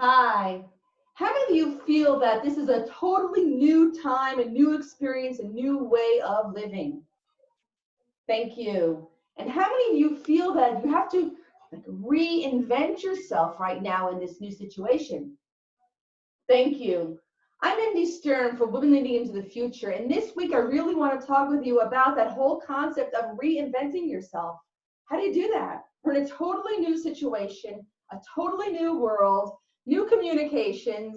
Hi. How many of you feel that this is a totally new time, a new experience, a new way of living? Thank you. And how many of you feel that you have to reinvent yourself right now in this new situation? Thank you. I'm Indy Stern for Women Leading into the Future, and this week I really want to talk with you about that whole concept of reinventing yourself. How do you do that? We're in a totally new situation, a totally new world, new communications.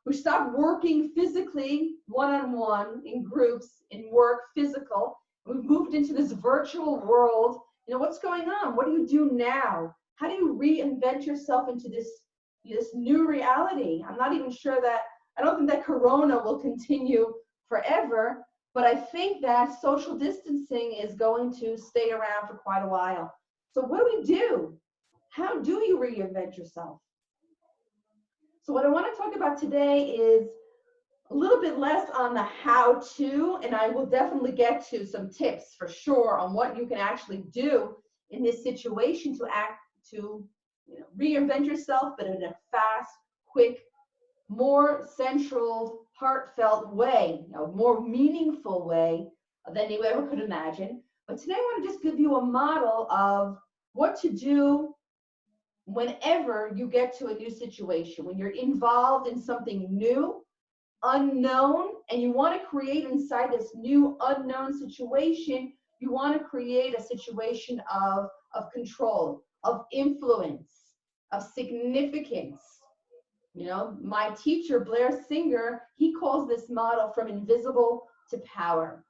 We stopped working physically, one-on-one, in groups, in work, physical. We've moved into this virtual world. What's going on? What do you do now? How do you reinvent yourself into this new reality? I'm not even sure that, I don't think that Corona will continue forever, but I think that social distancing is going to stay around for quite a while. So what do we do? How do you reinvent yourself? So what I want to talk about today is a little bit less on the how to, and I will definitely get to some tips for sure on what you can actually do in this situation to reinvent yourself, but in a fast, quick, more central, heartfelt way, a more meaningful way than you ever could imagine. But today I want to just give you a model of what to do whenever you get to a new situation, when you're involved in something new, unknown, and you want to create inside this new unknown situation, you want to create a situation of control, of influence, of significance. My teacher, Blair Singer, he calls this model from invisible to power.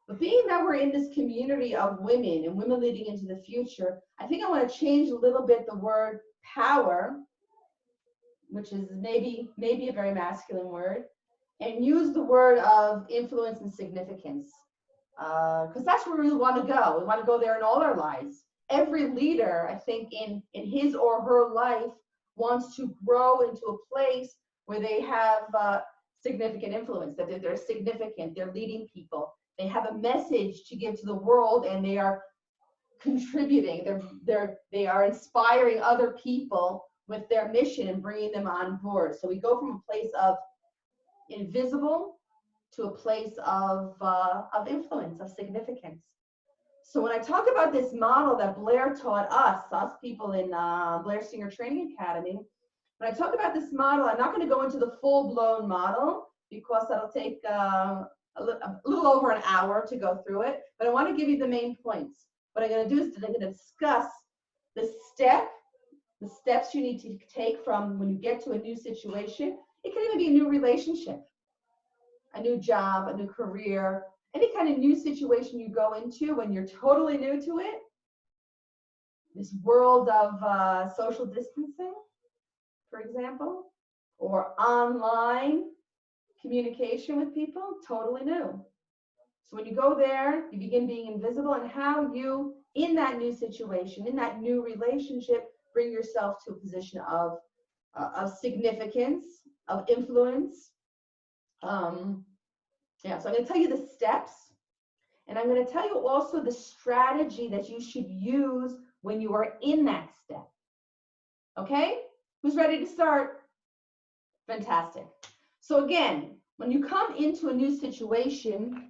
But being that we're in this community of women and women leading into the future, I think I want to change a little bit the word power, which is maybe a very masculine word, and use the word of influence and significance. Because that's where we want to go. We want to go there in all our lives. Every leader, I think, in his or her life wants to grow into a place where they have significant influence, that they're significant, they're leading people, they have a message to give to the world, and they are contributing, they are inspiring other people with their mission and bringing them on board. So we go from a place of invisible to a place of influence, of significance. So when I talk about this model that Blair taught us people in Blair Singer Training Academy, when I talk about this model, I'm not going to go into the full-blown model because that'll take a little over an hour to go through it, but I want to give you the main points. What I'm going to do is I'm going to discuss the steps you need to take from when you get to a new situation. It can even be a new relationship, a new job, a new career, any kind of new situation you go into when you're totally new to it. This world of social distancing, for example, or online communication with people, totally new. So when you go there, you begin being invisible, and how you, in that new situation, in that new relationship, bring yourself to a position of significance, of influence. So I'm going to tell you the steps, and I'm going to tell you also the strategy that you should use when you are in that step. Okay? Who's ready to start? Fantastic. So again, when you come into a new situation,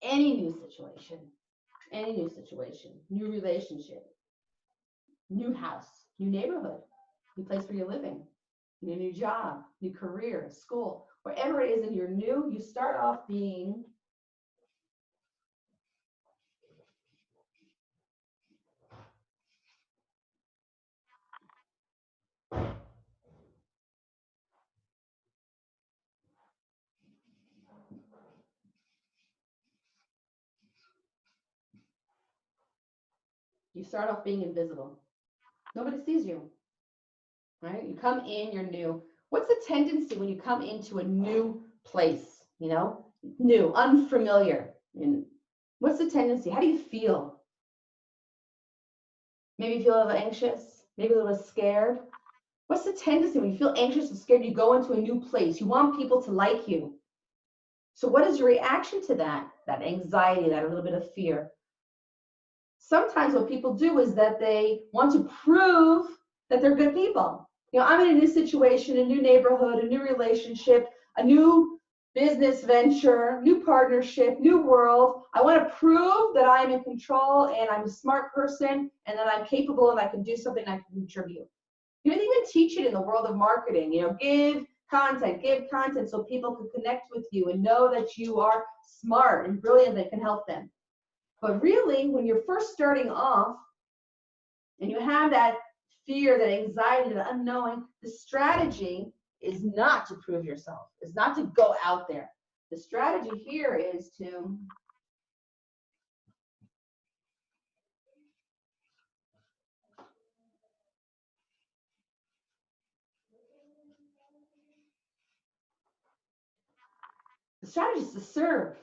any new situation, new relationship, new house, new neighborhood, new place where you're living, new job, new career, school, wherever it is and you're new, you start off being invisible. Nobody sees you, right? You come in, you're new. What's the tendency when you come into a new place, new, unfamiliar? And what's the tendency? How do you feel? Maybe you feel a little anxious, maybe a little scared. What's the tendency when you feel anxious and scared? You go into a new place. You want people to like you. So what is your reaction to that anxiety, that a little bit of fear? Sometimes what people do is that they want to prove that they're good people. You know, I'm in a new situation, a new neighborhood, a new relationship, a new business venture, new partnership, new world. I want to prove that I'm in control and I'm a smart person and that I'm capable and I can do something and I can contribute. You can even teach it in the world of marketing. You know, give content so people can connect with you and know that you are smart and brilliant that can help them. But really, when you're first starting off and you have that fear, that anxiety, that unknowing, the strategy is not to prove yourself. It's not to go out there. The strategy here is to serve,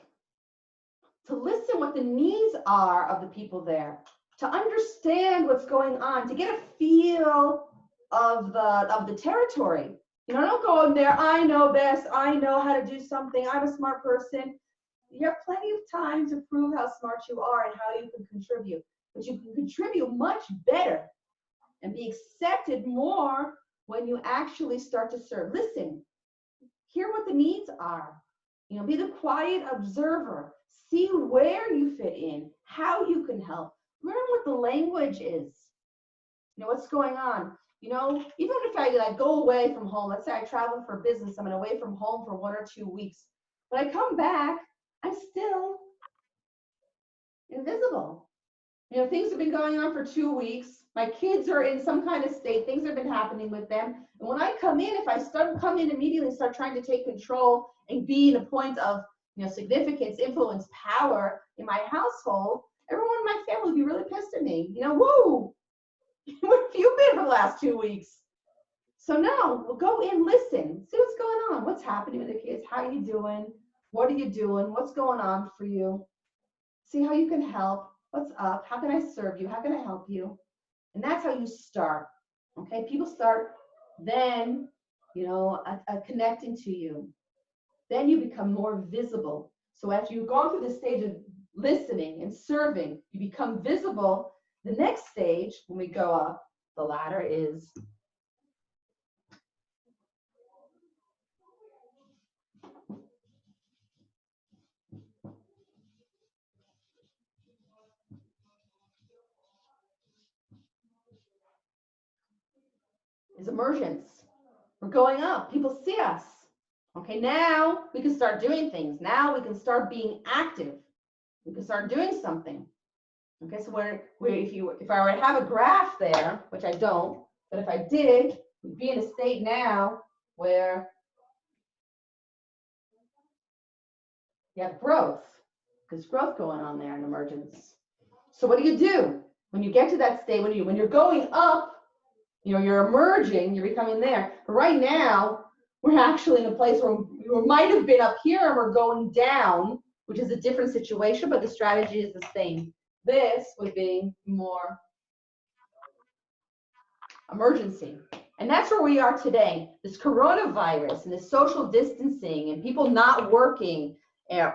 to listen what the needs are of the people there, to understand what's going on, to get a feel of the territory. You know, don't go in there, I know best, I know how to do something, I'm a smart person. You have plenty of time to prove how smart you are and how you can contribute. But you can contribute much better and be accepted more when you actually start to serve. Listen, hear what the needs are. You know, be the quiet observer. See where you fit in, how you can help. Learn what the language is. You know, what's going on. You know, even if I like go away from home, let's say I travel for business, I'm away from home for 1 or 2 weeks. When I come back, I'm still invisible. You know, things have been going on for 2 weeks. My kids are in some kind of state. Things have been happening with them. And when I come in, if I come in immediately and start trying to take control and be in a point of, you know, significance, influence, power in my household, everyone in my family would be really pissed at me. You know, woo, where have you been for the last 2 weeks? So no, we'll go in, listen, see what's going on. What's happening with the kids? How are you doing? What are you doing? What's going on for you? See how you can help. What's up? How can I serve you? How can I help you? And that's how you start. Okay, people start then, you know, connecting to you. Then you become more visible. So after you've gone through the stage of listening and serving, you become visible. The next stage, when we go up the ladder, is emergence. We're going up. People see us. Okay, now we can start doing things. Now we can start being active. We can start doing something. Okay, so if I were to have a graph there, which I don't, but if I did, we'd be in a state now where you have growth. There's growth going on there in emergence. So what do? When you get to that state, when you're going up, you know, you're emerging, you're becoming there. But right now, we're actually in a place where we might have been up here and we're going down, which is a different situation, but the strategy is the same. This would be more emergency. And that's where we are today. This coronavirus and this social distancing and people not working,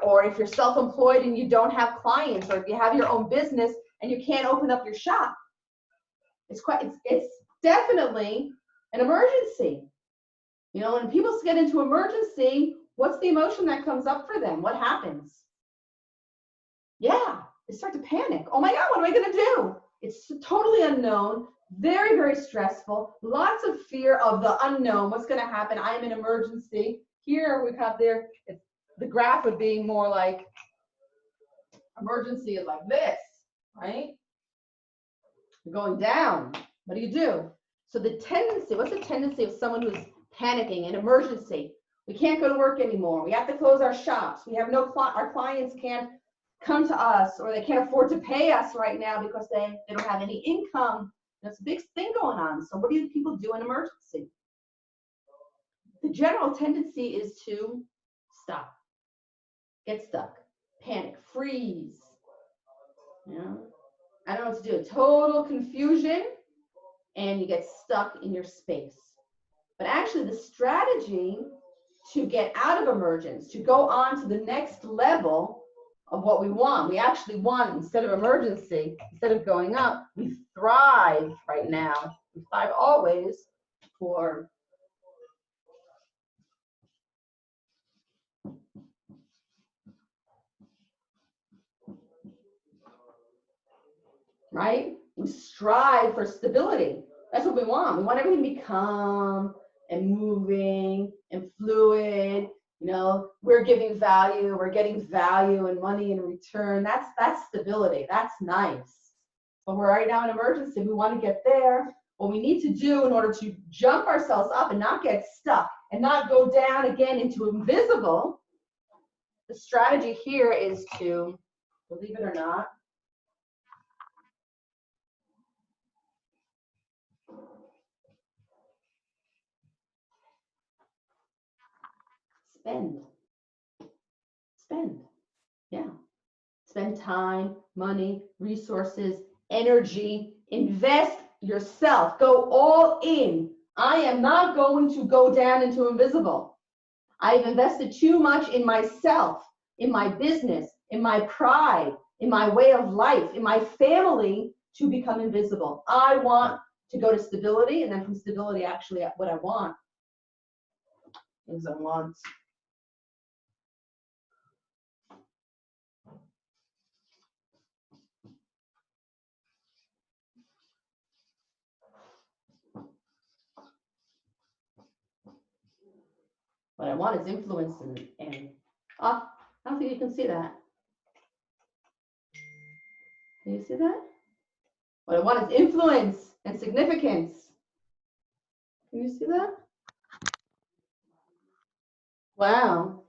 or if you're self-employed and you don't have clients, or if you have your own business and you can't open up your shop. It's definitely an emergency. You know, when people get into emergency, what's the emotion that comes up for them? What happens? Yeah, they start to panic. Oh my God, what am I going to do? It's totally unknown, very, very stressful, lots of fear of the unknown. What's going to happen? I am in emergency. Here we have the graph would be more like emergency is like this, right? You're going down. What do? So the tendency, what's the tendency of someone who's panicking, an emergency? We can't go to work anymore. We have to close our shops. We have our clients can't come to us, or they can't afford to pay us right now because they don't have any income. There's a big thing going on. So what do people do in emergency? The general tendency is to stop, get stuck, panic, freeze. You know, I don't know what to do. Total confusion, and you get stuck in your space. But actually, the strategy to get out of emergence, to go on to the next level of what we want, we actually want, instead of emergency, instead of going up, we thrive right now. We thrive always for right? We strive for stability. That's what we want. We want everything to be calm and moving and fluid. You know, we're giving value, we're getting value and money in return. That's stability. That's nice. But we're right now in emergency. We want to get there. What we need to do in order to jump ourselves up and not get stuck and not go down again into invisible, the strategy here is to, believe it or not, spend, yeah. Spend time, money, resources, energy, invest yourself, go all in. I am not going to go down into invisible. I've invested too much in myself, in my business, in my pride, in my way of life, in my family to become invisible. I want to go to stability, and then from stability, actually, what I want is I want is influence and I don't think you can see that. Can you see that? What I want is influence and significance. Can you see that? Wow.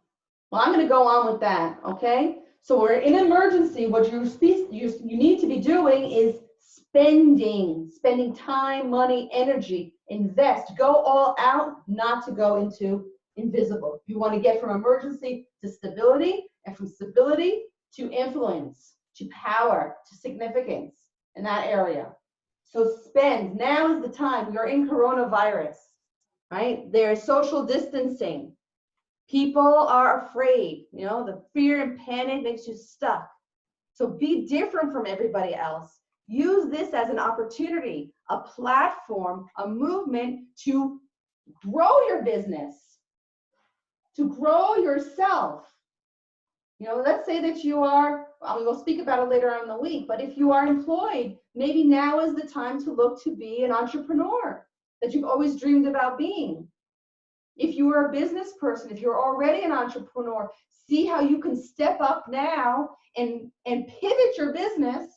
Well, I'm going to go on with that, okay? So we're in emergency. What you need to be doing is spending time, money, energy, invest, go all out, not to go into invisible. You want to get from emergency to stability, and from stability to influence, to power, to significance in that area. So spend. Now is the time. We are in coronavirus, right? There is social distancing. People are afraid, you know, the fear and panic makes you stuck. So be different from everybody else. Use this as an opportunity, a platform, a movement to grow your business, to grow yourself. You know, let's say that you are, we'll speak about it later on in the week, but if you are employed, maybe now is the time to look to be an entrepreneur that you've always dreamed about being. If you are a business person, if you're already an entrepreneur, see how you can step up now and pivot your business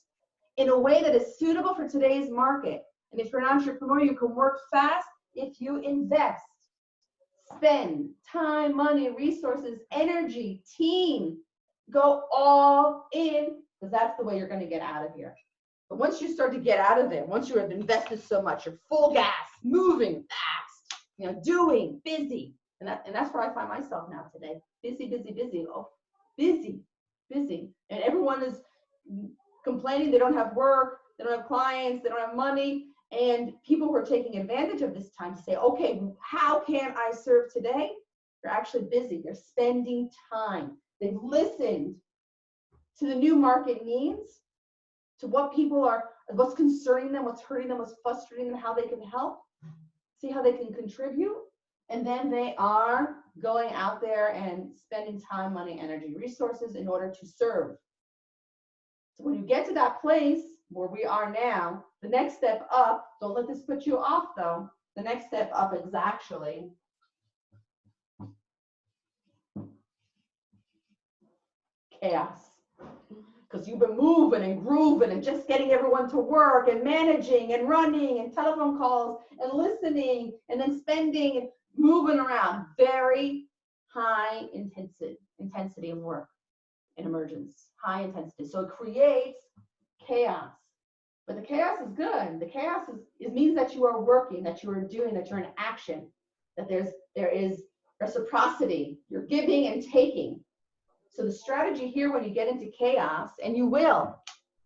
in a way that is suitable for today's market. And if you're an entrepreneur, you can work fast if you invest. Spend time, money, resources, energy, team. Go all in, because that's the way you're going to get out of here. But once you start to get out of it, once you have invested so much, you're full gas, moving fast, you know, doing, busy. And that's where I find myself now today. Busy, busy, busy. Oh, busy, busy. And everyone is complaining they don't have work, they don't have clients, they don't have money. And people who are taking advantage of this time to say, okay, how can I serve today? They're actually busy. They're spending time. They've listened to the new market needs, to what people are, what's concerning them, what's hurting them, what's frustrating them, how they can help, see how they can contribute. And then they are going out there and spending time, money, energy, resources in order to serve. So when you get to that place where we are now, the next step up, don't let this put you off though. The next step up is actually chaos. Because you've been moving and grooving and just getting everyone to work and managing and running and telephone calls and listening and then spending and moving around. Very high intensity of work in emergence, high intensity. So it creates chaos. But the chaos is good. The chaos is means that you are working, that you are doing, that you're in action, that there is reciprocity. You're giving and taking. So the strategy here when you get into chaos, and you will,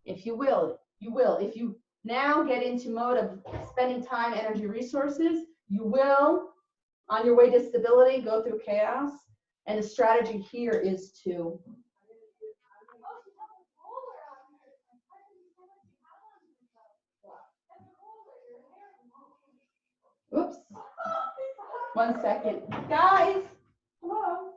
if you now get into mode of spending time, energy, resources, you will, on your way to stability, go through chaos. And the strategy here is to oops. 1 second. Guys, hello.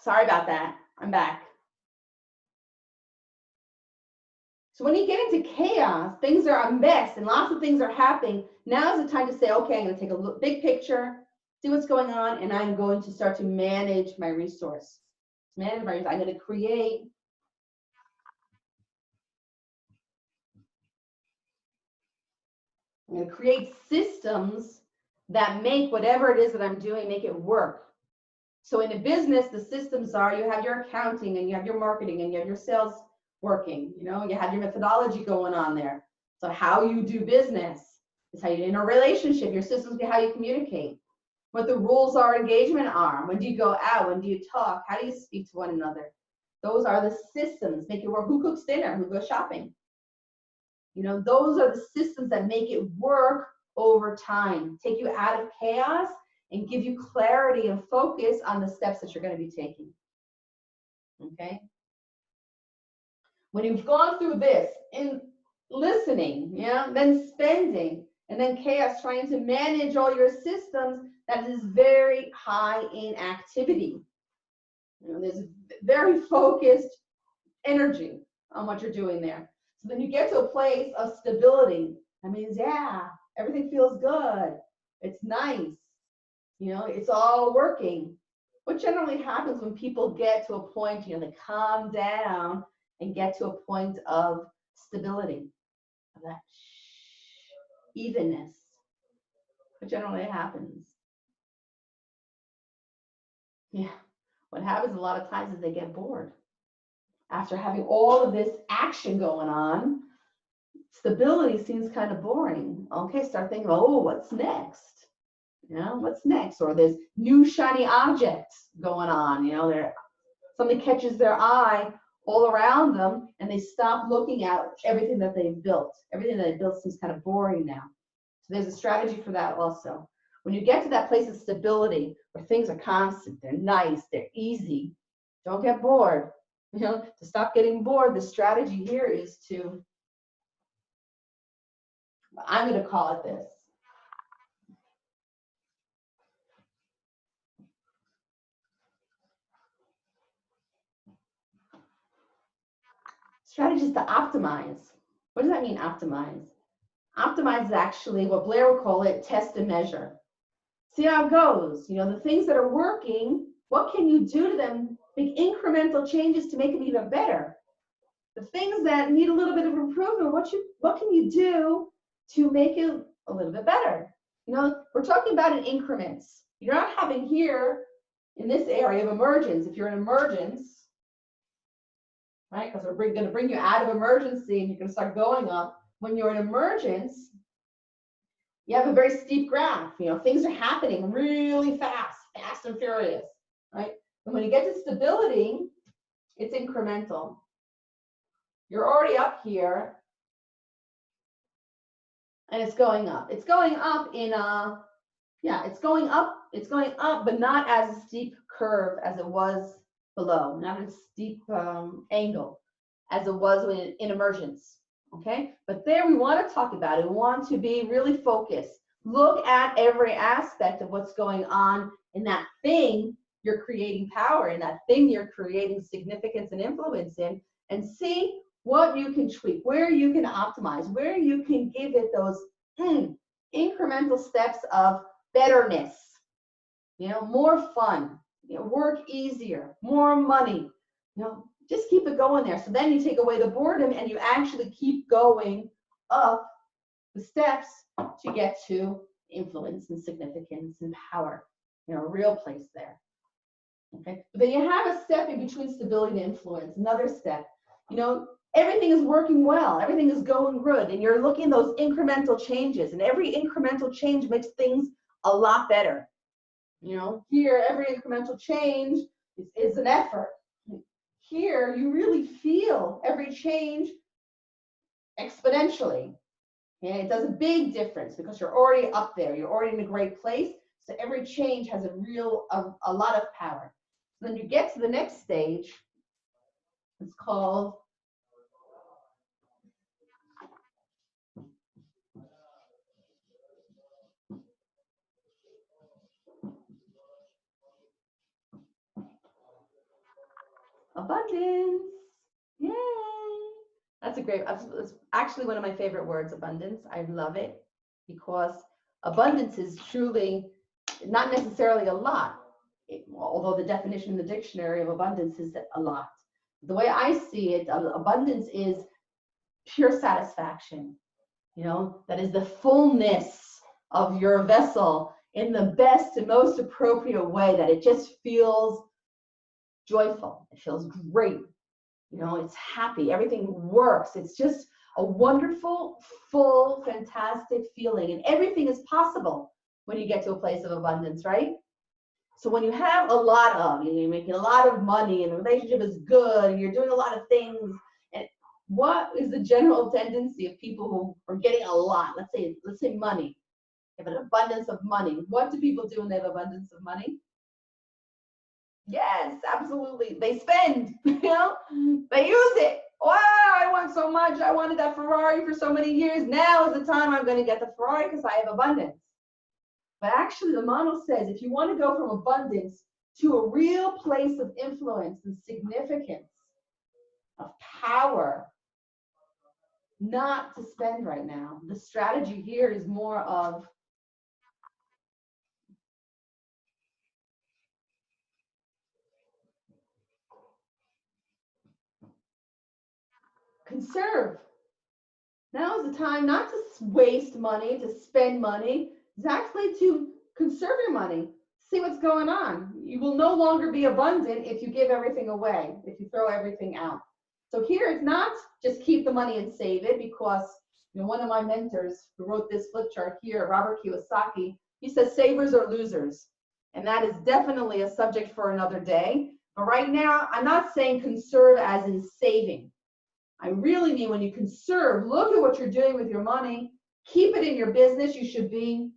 Sorry about that. I'm back. So when you get into chaos, things are a mess and lots of things are happening. Now is the time to say, okay, I'm going to take a big picture, see what's going on, and I'm going to start to manage my resource. I'm going to create systems that make whatever it is that I'm doing, make it work. So in a business, the systems are, you have your accounting and you have your marketing and you have your sales working, you know, you have your methodology going on there. So how you do business is how you, in a relationship, your systems be how you communicate, what the rules are, engagement are, when do you go out, when do you talk, how do you speak to one another. Those are the systems, make it work. Who cooks dinner, who goes shopping? You know, those are the systems that make it work over time, take you out of chaos and give you clarity and focus on the steps that you're going to be taking. Okay? When you've gone through this in listening, yeah, then spending, and then chaos, trying to manage all your systems, that is very high in activity. You know, there's very focused energy on what you're doing there. So then you get to a place of stability. That means, yeah, everything feels good. It's nice. You know, it's all working. What generally happens when people get to a point, you know, they calm down and get to a point of stability, of that evenness. What generally happens? Yeah, what happens a lot of times is they get bored. After having all of this action going on, stability seems kind of boring. Okay, start thinking, oh, what's next? You know, what's next? Or there's new shiny objects going on. You know, something catches their eye all around them, and they stop looking at everything that they've built. Everything that they built seems kind of boring now. So there's a strategy for that also. When you get to that place of stability where things are constant, they're nice, they're easy, don't get bored. You know, to stop getting bored, the strategy here is to, I'm going to call it this. Strategy is to optimize. What does that mean, optimize? Optimize is actually what Blair would call it, test and measure. See how it goes. You know, the things that are working, what can you do to them? Make incremental changes to make them even better. The things that need a little bit of improvement, what can you do to make it a little bit better? You know, we're talking about in increments. You're not having here in this area of emergence. If you're in emergence, right? Because we're going to bring you out of emergency and you're going to start going up. When you're in emergence, you have a very steep graph. You know, things are happening really fast, fast and furious, right? And when you get to stability, it's incremental. You're already up here, and it's going up. It's going up in a, yeah, it's going up, but not as a steep curve as it was below, not a steep angle as it was in emergence, okay? But there we want to talk about it. We want to be really focused. Look at every aspect of what's going on in that thing you're creating power in, that thing you're creating significance and influence in, and see what you can tweak, where you can optimize, where you can give it those incremental steps of betterness, you know, more fun, you know, work easier, more money, you know, just keep it going there. So then you take away the boredom and you actually keep going up the steps to get to influence and significance and power, you know, a real place there. Okay, but then you have a step in between stability and influence, another step, you know, everything is working well, everything is going good, and you're looking at those incremental changes, and every incremental change makes things a lot better. You know, here, every incremental change is an effort. Here, you really feel every change exponentially. And it does a big difference because you're already up there. You're already in a great place. So every change has a lot of power. So then you get to the next stage. It's called abundance. Yay! That's actually one of my favorite words, abundance. I love it because abundance is truly not necessarily a lot, although the definition in the dictionary of abundance is a lot. The way I see it, abundance is pure satisfaction. That is the fullness of your vessel in the best and most appropriate way, that it just feels joyful. It feels great. It's happy. Everything works. It's just a wonderful, full, fantastic feeling. And everything is possible when you get to a place of abundance, right? So when you have a lot of, you're making a lot of money and the relationship is good and you're doing a lot of things, and what is the general tendency of people who are getting a lot? Let's say money. They have an abundance of money. What do people do when they have abundance of money? Yes, absolutely. They spend, they use it. Wow, I want so much. I wanted that Ferrari for so many years. Now is the time I'm going to get the Ferrari because I have abundance. But actually, the model says if you want to go from abundance to a real place of influence and significance, of power, not to spend right now. The strategy here is more of conserve. Now is the time not to waste money, to spend money. It's actually to conserve your money. See what's going on. You will no longer be abundant if you give everything away, if you throw everything out. So here it's not just keep the money and save it, because one of my mentors who wrote this flip chart here, Robert Kiyosaki, he says savers are losers. And that is definitely a subject for another day. But right now, I'm not saying conserve as in saving. I really mean when you conserve, look at what you're doing with your money. Keep it in your business. You should be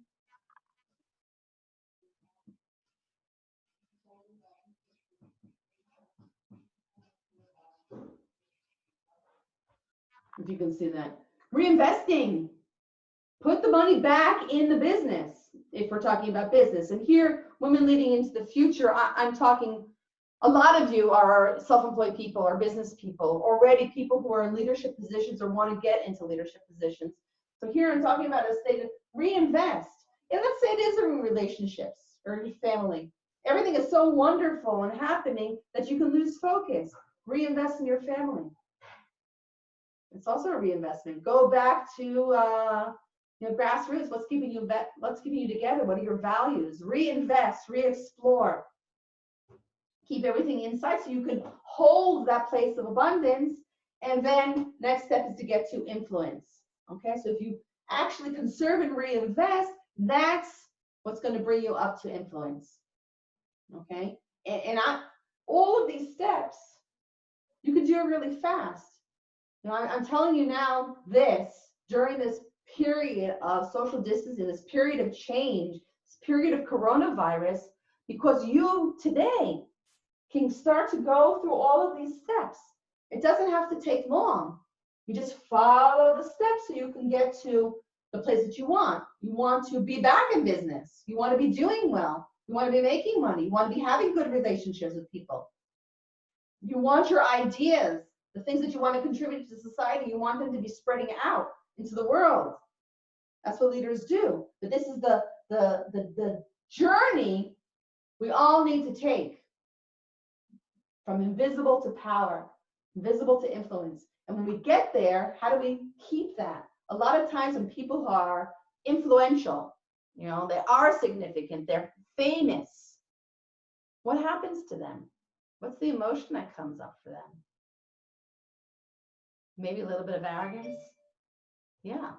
if you can see that. Reinvesting. Put the money back in the business if we're talking about business. And here, women leading into the future, I'm talking, a lot of you are self-employed people or business people, already people who are in leadership positions or want to get into leadership positions. So here I'm talking about a state of reinvest. And let's say it is in relationships or your family. Everything is so wonderful and happening that you can lose focus. Reinvest in your family. It's also a reinvestment. Go back to grassroots. What's keeping you together? What are your values? Reinvest, re-explore. Keep everything inside so you can hold that place of abundance. And then next step is to get to influence. Okay, so if you actually conserve and reinvest, that's what's going to bring you up to influence. Okay, and all of these steps, you can do it really fast. I'm telling you now this, during this period of social distancing, this period of change, this period of coronavirus, because you today can start to go through all of these steps. It doesn't have to take long. You just follow the steps so you can get to the place that you want. You want to be back in business. You want to be doing well. You want to be making money. You want to be having good relationships with people. You want your ideas, the things that you want to contribute to society, you want them to be spreading out into the world. That's what leaders do. But this is the journey we all need to take, from invisible to power, invisible to influence. And when we get there, how do we keep that? A lot of times when people are influential, they are significant, they're famous, what happens to them? What's the emotion that comes up for them? Maybe a little bit of arrogance. Yeah.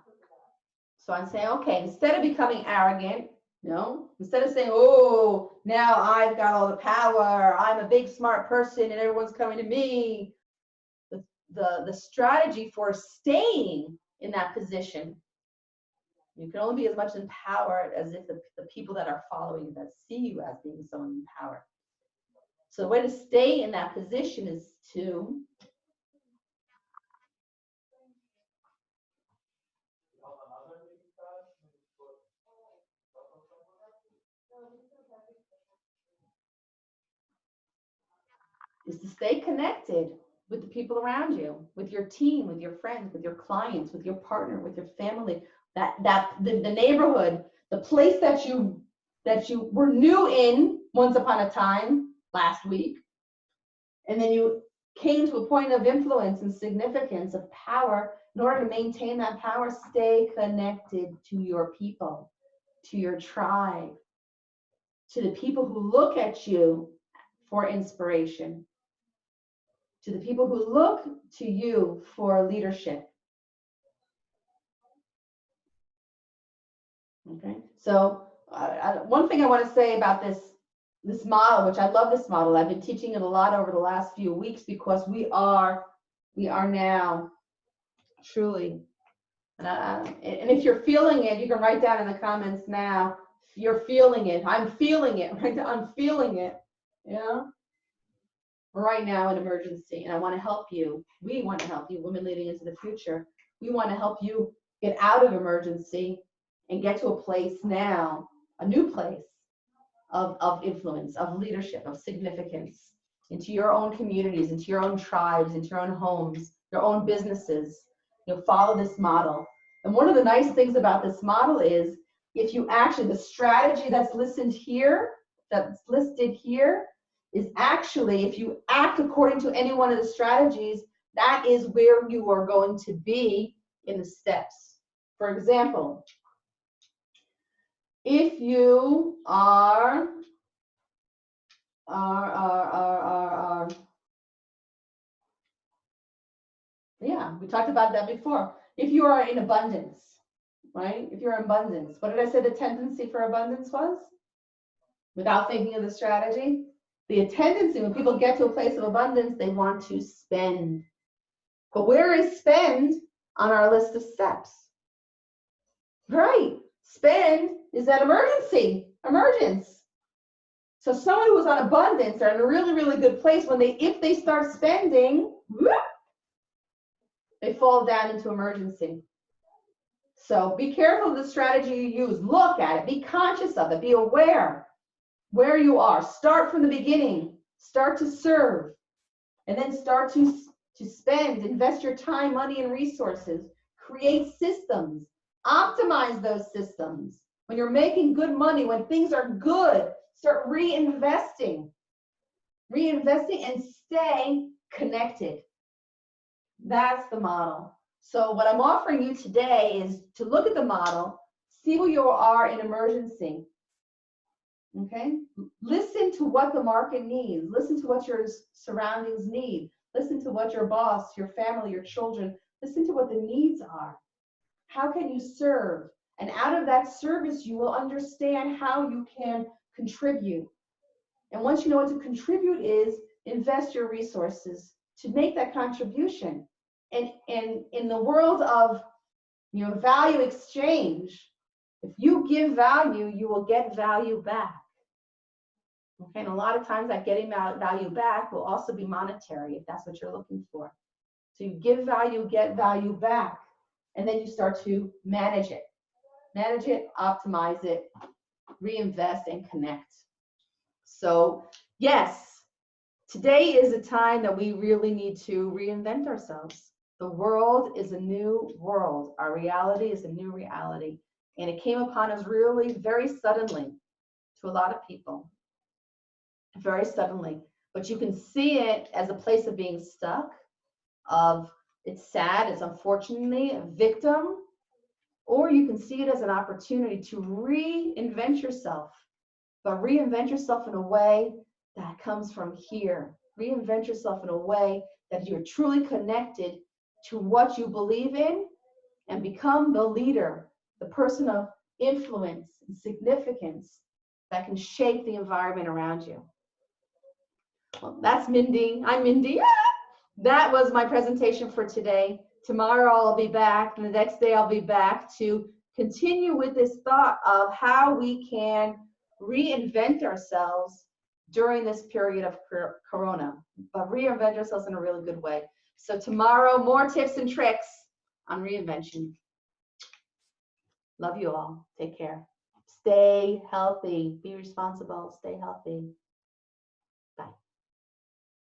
So I'm saying, okay, instead of becoming arrogant, instead of saying, oh, now I've got all the power, I'm a big smart person and everyone's coming to me. The strategy for staying in that position, you can only be as much empowered as if the people that are following that see you as being someone empowered. So the way to stay in that position is to stay connected with the people around you, with your team, with your friends, with your clients, with your partner, with your family, the neighborhood, the place that you were new in once upon a time last week, and then you came to a point of influence and significance, of power. In order to maintain that power, stay connected to your people, to your tribe, to the people who look at you for inspiration, to the people who look to you for leadership. Okay, so one thing I want to say about this model, which I love this model. I've been teaching it a lot over the last few weeks because we are now truly, and if you're feeling it, you can write down in the comments now. You're feeling it. I'm feeling it. Right? I'm feeling it. Yeah. Right now in emergency, and I want to help you. We want to help you, Women Leading into the Future. We want to help you get out of emergency and get to a place now, a new place of influence, of leadership, of significance, into your own communities, into your own tribes, into your own homes, your own businesses. You'll follow this model. And one of the nice things about this model is if you actually, the strategy that's listed here, is actually, if you act according to any one of the strategies, that is where you are going to be in the steps. For example, if you are yeah, we talked about that before. If you are in abundance, right? If you're in abundance, what did I say the tendency for abundance was? Without thinking of the strategy, the tendency when people get to a place of abundance, they want to spend. But where is spend on our list of steps? Right, spend is that emergence. So someone who's on abundance, they're in a really, really good place. If they start spending, whoop, they fall down into emergency. So be careful of the strategy you use. Look at it, be conscious of it, be aware where you are. Start from the beginning, start to serve, and then start to spend, invest your time, money, and resources. Create systems, optimize those systems. When you're making good money, when things are good, start reinvesting and stay connected. That's the model. So what I'm offering you today is to look at the model, see where you are in emergency. Okay? Listen to what the market needs. Listen to what your surroundings need. Listen to what your boss, your family, your children, listen to what the needs are. How can you serve? And out of that service, you will understand how you can contribute. And once you know what to contribute is, invest your resources to make that contribution. And in the world of value exchange, if you give value, you will get value back. Okay, and a lot of times that getting value back will also be monetary if that's what you're looking for. So you give value, get value back, and then you start to manage it, optimize it, reinvest, and connect. So yes, today is a time that we really need to reinvent ourselves. The world is a new world. Our reality is a new reality. And it came upon us really very suddenly to a lot of people. Very suddenly. But you can see it as a place of being stuck, of it's sad, it's unfortunately a victim, or you can see it as an opportunity to reinvent yourself. But reinvent yourself in a way that comes from here. Reinvent yourself in a way that you're truly connected to what you believe in and become the leader, the person of influence and significance that can shape the environment around you. Well, that's Mindy. I'm Mindy. That was my presentation for today. Tomorrow I'll be back, and the next day I'll be back to continue with this thought of how we can reinvent ourselves during this period of Corona, but reinvent ourselves in a really good way. So tomorrow, more tips and tricks on reinvention. Love you all. Take care. Stay healthy. Be responsible. Stay healthy. Bye.